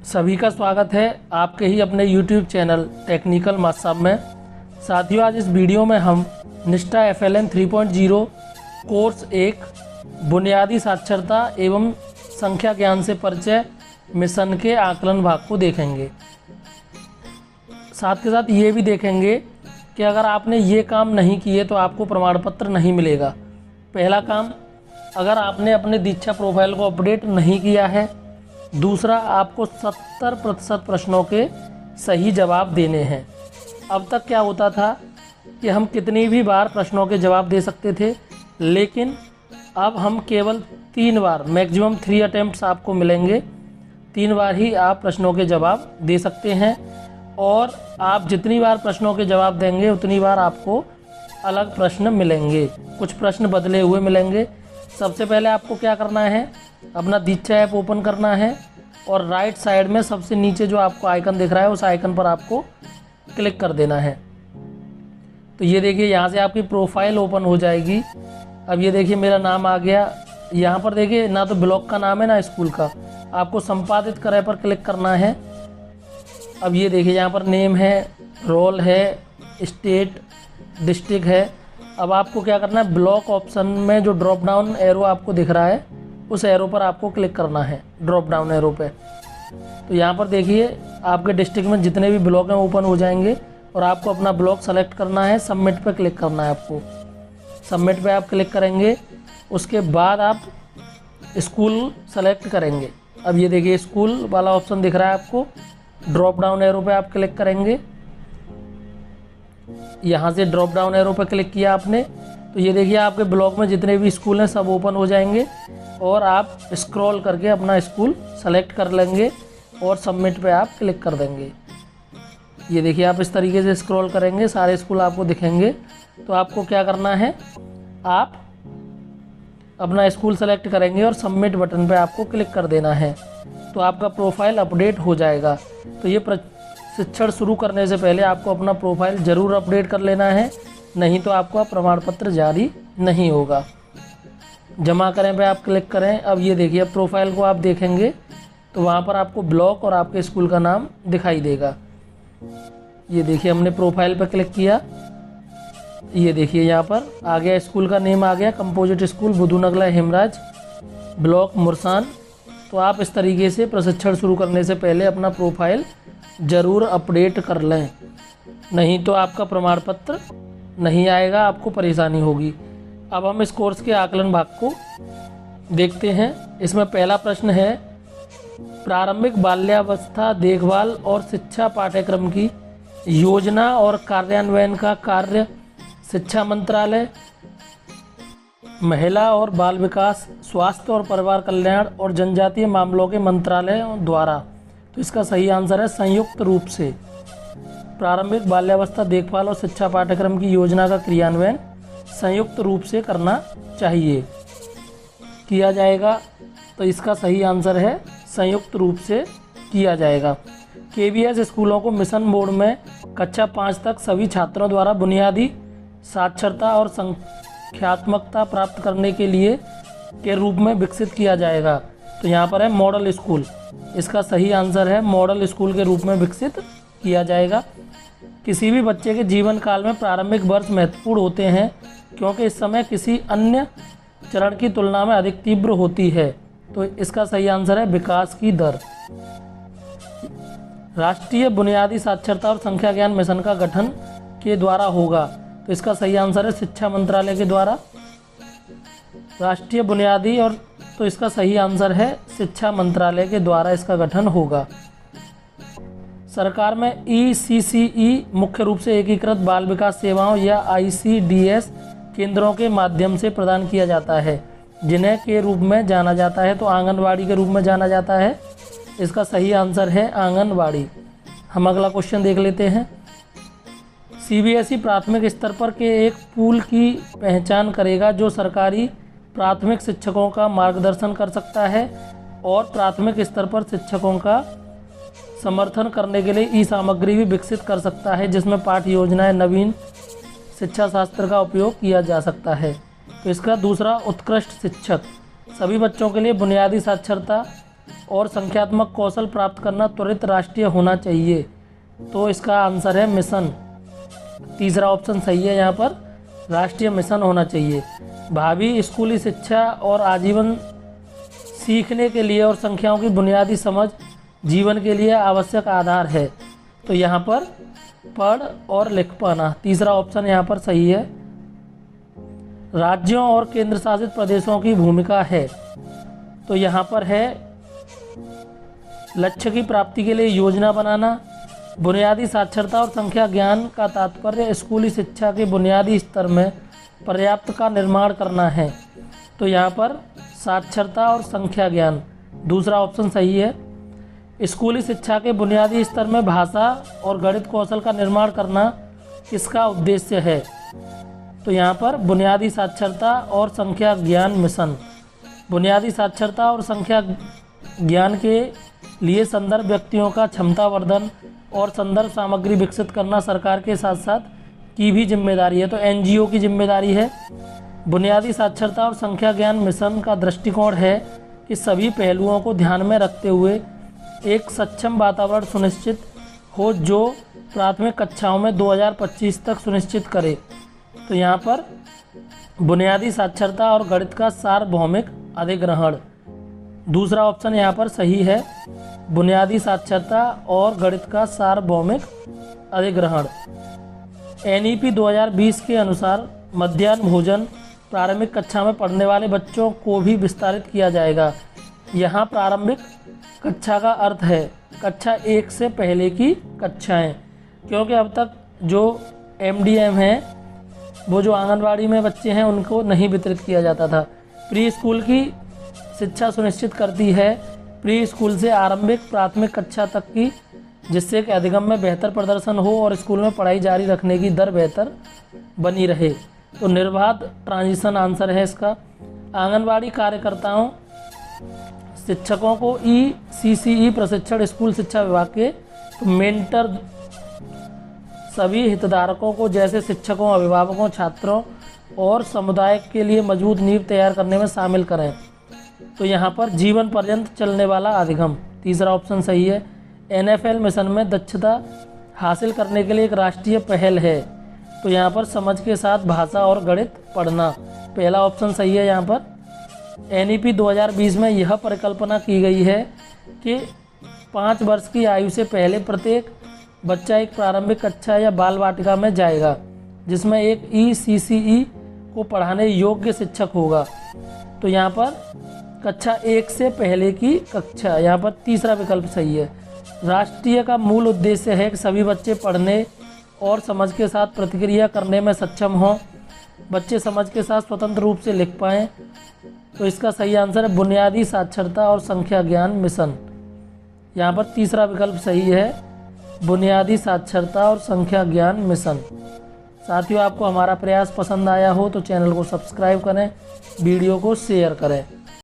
सभी का स्वागत है आपके ही अपने YouTube चैनल टेक्निकल मास्टर में। साथियों, आज इस वीडियो में हम निष्ठा FLN 3.0 कोर्स 1 बुनियादी साक्षरता एवं संख्या ज्ञान से परिचय मिशन के आकलन भाग को देखेंगे। साथ के साथ ये भी देखेंगे कि अगर आपने ये काम नहीं किए तो आपको प्रमाण पत्र नहीं मिलेगा। पहला काम, अगर आपने अपने दीक्षा प्रोफाइल को अपडेट नहीं किया है। दूसरा, आपको 70% प्रश्नों के सही जवाब देने हैं। अब तक क्या होता था कि हम कितनी भी बार प्रश्नों के जवाब दे सकते थे, लेकिन अब हम केवल 3 बार, मैक्सिमम 3 अटेम्प्ट्स आपको मिलेंगे। 3 बार ही आप प्रश्नों के जवाब दे सकते हैं और आप जितनी बार प्रश्नों के जवाब देंगे उतनी बार आपको अलग प्रश्न मिलेंगे। कुछ प्रश्न बदले हुए मिलेंगे। सबसे पहले आपको क्या करना है, अपना दीक्षा ऐप ओपन करना है और राइट साइड में सबसे नीचे जो आपको आइकन दिख रहा है उस आइकन पर आपको क्लिक कर देना है। तो ये देखिए, यहाँ से आपकी प्रोफाइल ओपन हो जाएगी। अब ये देखिए मेरा नाम आ गया। यहाँ पर देखिए ना तो ब्लॉक का नाम है ना स्कूल का। आपको संपादित करे पर क्लिक करना है। अब ये देखिए यहाँ पर नेम है, रोल है, स्टेट, डिस्ट्रिक्ट है। अब आपको क्या करना है, ब्लॉक ऑप्शन में जो ड्रॉप डाउन एरो आपको दिख रहा है उस एरो पर आपको क्लिक करना है, ड्रॉप डाउन एरो पे। तो यहाँ पर देखिए आपके डिस्ट्रिक्ट में जितने भी ब्लॉक हैं ओपन हो जाएंगे और आपको अपना ब्लॉक सेलेक्ट करना है। सबमिट पे क्लिक करना है आपको। सबमिट पे आप क्लिक करेंगे, उसके बाद आप स्कूल सेलेक्ट करेंगे। अब ये देखिए स्कूल वाला ऑप्शन दिख रहा है आपको, ड्रॉप डाउन एरो पे आप क्लिक करेंगे। यहाँ से ड्रॉप डाउन एरो पे क्लिक किया आपने तो ये देखिए आपके ब्लॉक में जितने भी स्कूल हैं सब ओपन हो जाएंगे और आप स्क्रॉल करके अपना स्कूल सेलेक्ट कर लेंगे और सबमिट पे आप क्लिक कर देंगे। ये देखिए आप इस तरीके से स्क्रॉल करेंगे, सारे स्कूल आपको दिखेंगे। तो आपको क्या करना है, आप अपना स्कूल सेलेक्ट करेंगे और सबमिट बटन पे आपको क्लिक कर देना है। तो आपका प्रोफाइल अपडेट हो जाएगा। तो ये प्रशिक्षण शुरू करने से पहले आपको अपना प्रोफाइल ज़रूर अपडेट कर लेना है, नहीं तो आपका प्रमाण पत्र जारी नहीं होगा। जमा करें पे आप क्लिक करें। अब ये देखिए, अब प्रोफाइल को आप देखेंगे तो वहाँ पर आपको ब्लॉक और आपके स्कूल का नाम दिखाई देगा। ये देखिए हमने प्रोफाइल पर क्लिक किया, ये देखिए यहाँ पर आ गया, स्कूल का नेम आ गया, composite school Budhunagla Hemraj, block Mursan. तो आप इस तरीके से प्रशिक्षण शुरू करने से पहले अपना प्रोफाइल ज़रूर अपडेट कर लें, नहीं तो आपका प्रमाण पत्र नहीं आएगा, आपको परेशानी होगी। अब हम इस कोर्स के आकलन भाग को देखते हैं। इसमें पहला प्रश्न है, प्रारंभिक बाल्यावस्था देखभाल और शिक्षा पाठ्यक्रम की योजना और कार्यान्वयन का कार्य शिक्षा मंत्रालय, महिला और बाल विकास, स्वास्थ्य और परिवार कल्याण और जनजातीय मामलों के मंत्रालय द्वारा। तो इसका सही आंसर है संयुक्त रूप से। प्रारंभिक बाल्यावस्था देखभाल और शिक्षा पाठ्यक्रम की योजना का क्रियान्वयन संयुक्त रूप से करना चाहिए, किया जाएगा। तो इसका सही आंसर है संयुक्त रूप से किया जाएगा। KVS स्कूलों को मिशन मोड में कक्षा 5 तक सभी छात्रों द्वारा बुनियादी साक्षरता और संख्यात्मकता प्राप्त करने के लिए के रूप में विकसित किया जाएगा। तो यहाँ पर है मॉडल स्कूल। इसका सही आंसर है मॉडल स्कूल के रूप में विकसित किया जाएगा। किसी भी बच्चे के जीवन काल में प्रारंभिक वर्ष महत्वपूर्ण होते हैं क्योंकि इस समय किसी अन्य चरण की तुलना में अधिक तीव्र होती है। तो इसका सही आंसर है विकास की दर। राष्ट्रीय बुनियादी साक्षरता और संख्या ज्ञान मिशन का गठन के द्वारा होगा। तो इसका सही आंसर है शिक्षा मंत्रालय के द्वारा। राष्ट्रीय बुनियादी और तो इसका सही आंसर है शिक्षा मंत्रालय के द्वारा इसका गठन होगा। सरकार में ECCE मुख्य रूप से एकीकृत बाल विकास सेवाओं या ICDS केंद्रों के माध्यम से प्रदान किया जाता है, जिन्हें के रूप में जाना जाता है तो आंगनवाड़ी के रूप में जाना जाता है। इसका सही आंसर है आंगनवाड़ी। हम अगला क्वेश्चन देख लेते हैं। CBSE प्राथमिक स्तर पर के एक पूल की पहचान करेगा जो सरकारी प्राथमिक शिक्षकों का मार्गदर्शन कर सकता है और प्राथमिक स्तर पर शिक्षकों का समर्थन करने के लिए सामग्री भी विकसित कर सकता है, जिसमें पाठ्य योजनाएं नवीन शिक्षा शास्त्र का उपयोग किया जा सकता है। तो इसका दूसरा, उत्कृष्ट शिक्षक सभी बच्चों के लिए बुनियादी साक्षरता और संख्यात्मक कौशल प्राप्त करना त्वरित राष्ट्रीय होना चाहिए। तो इसका आंसर है मिशन। तीसरा ऑप्शन सही है, यहाँ पर राष्ट्रीय मिशन होना चाहिए। भावी स्कूली शिक्षा और आजीवन सीखने के लिए और संख्याओं की बुनियादी समझ जीवन के लिए आवश्यक आधार है। तो यहाँ पर पढ़ और लिख पाना, तीसरा ऑप्शन यहाँ पर सही है। राज्यों और केंद्र शासित प्रदेशों की भूमिका है, तो यहाँ पर है लक्ष्य की प्राप्ति के लिए योजना बनाना। बुनियादी साक्षरता और संख्या ज्ञान का तात्पर्य स्कूली शिक्षा के बुनियादी स्तर में पर्याप्त का निर्माण करना है। तो यहाँ पर साक्षरता और संख्या ज्ञान, दूसरा ऑप्शन सही है। स्कूली शिक्षा के बुनियादी स्तर में भाषा और गणित कौशल का निर्माण करना किसका उद्देश्य है? तो यहाँ पर बुनियादी साक्षरता और संख्या ज्ञान मिशन। बुनियादी साक्षरता और संख्या ज्ञान के लिए संदर्भ व्यक्तियों का क्षमतावर्धन और संदर्भ सामग्री विकसित करना सरकार के साथ साथ की भी जिम्मेदारी है, तो एनजीओ की जिम्मेदारी है। बुनियादी साक्षरता और संख्या ज्ञान मिशन का दृष्टिकोण है कि सभी पहलुओं को ध्यान में रखते हुए एक सक्षम वातावरण सुनिश्चित हो जो प्राथमिक कक्षाओं में 2025 तक सुनिश्चित करे। तो यहाँ पर बुनियादी साक्षरता और गणित का सार्वभौमिक अधिग्रहण, दूसरा ऑप्शन यहाँ पर सही है। बुनियादी साक्षरता और गणित का सार्वभौमिक अधिग्रहण। एनईपी 2020 के अनुसार मध्याह्न भोजन प्रारंभिक कक्षा में पढ़ने वाले बच्चों को भी विस्तारित किया जाएगा। यहाँ प्रारंभिक कक्षा का अर्थ है कक्षा 1 से पहले की कक्षाएं, क्योंकि अब तक जो एमडीएम है वो जो आंगनबाड़ी में बच्चे हैं उनको नहीं वितरित किया जाता था। प्री स्कूल की शिक्षा सुनिश्चित करती है प्री स्कूल से आरंभिक प्राथमिक कक्षा तक की, जिससे कि अधिगम में बेहतर प्रदर्शन हो और स्कूल में पढ़ाई जारी रखने की दर बेहतर बनी रहे। तो निर्बाध ट्रांजिशन आंसर है इसका। आंगनबाड़ी कार्यकर्ताओं शिक्षकों को ECCE प्रशिक्षण स्कूल शिक्षा विभाग के मेंटर सभी हितधारकों को जैसे शिक्षकों, अभिभावकों, छात्रों और समुदाय के लिए मजबूत नींव तैयार करने में शामिल करें। तो यहाँ पर जीवन पर्यंत चलने वाला अधिगम, तीसरा ऑप्शन सही है। NFL मिशन में दक्षता हासिल करने के लिए एक राष्ट्रीय पहल है, तो यहाँ पर समझ के साथ भाषा और गणित पढ़ना, पहला ऑप्शन सही है। यहाँ पर NEP 2020 में यह परिकल्पना की गई है कि 5 वर्ष की आयु से पहले प्रत्येक बच्चा एक प्रारंभिक कक्षा या बाल वाटिका में जाएगा, जिसमें एक ECCE को पढ़ाने योग्य शिक्षक होगा। तो यहाँ पर कक्षा 1 से पहले की कक्षा, यहाँ पर तीसरा विकल्प सही है। राष्ट्रीय का मूल उद्देश्य है कि सभी बच्चे पढ़ने और समझ के साथ प्रतिक्रिया करने में सक्षम हों, बच्चे समझ के साथ स्वतंत्र रूप से लिख पाएँ। तो इसका सही आंसर है बुनियादी साक्षरता और संख्या ज्ञान मिशन। यहाँ पर तीसरा विकल्प सही है, बुनियादी साक्षरता और संख्या ज्ञान मिशन। साथियों, आपको हमारा प्रयास पसंद आया हो तो चैनल को सब्सक्राइब करें, वीडियो को शेयर करें।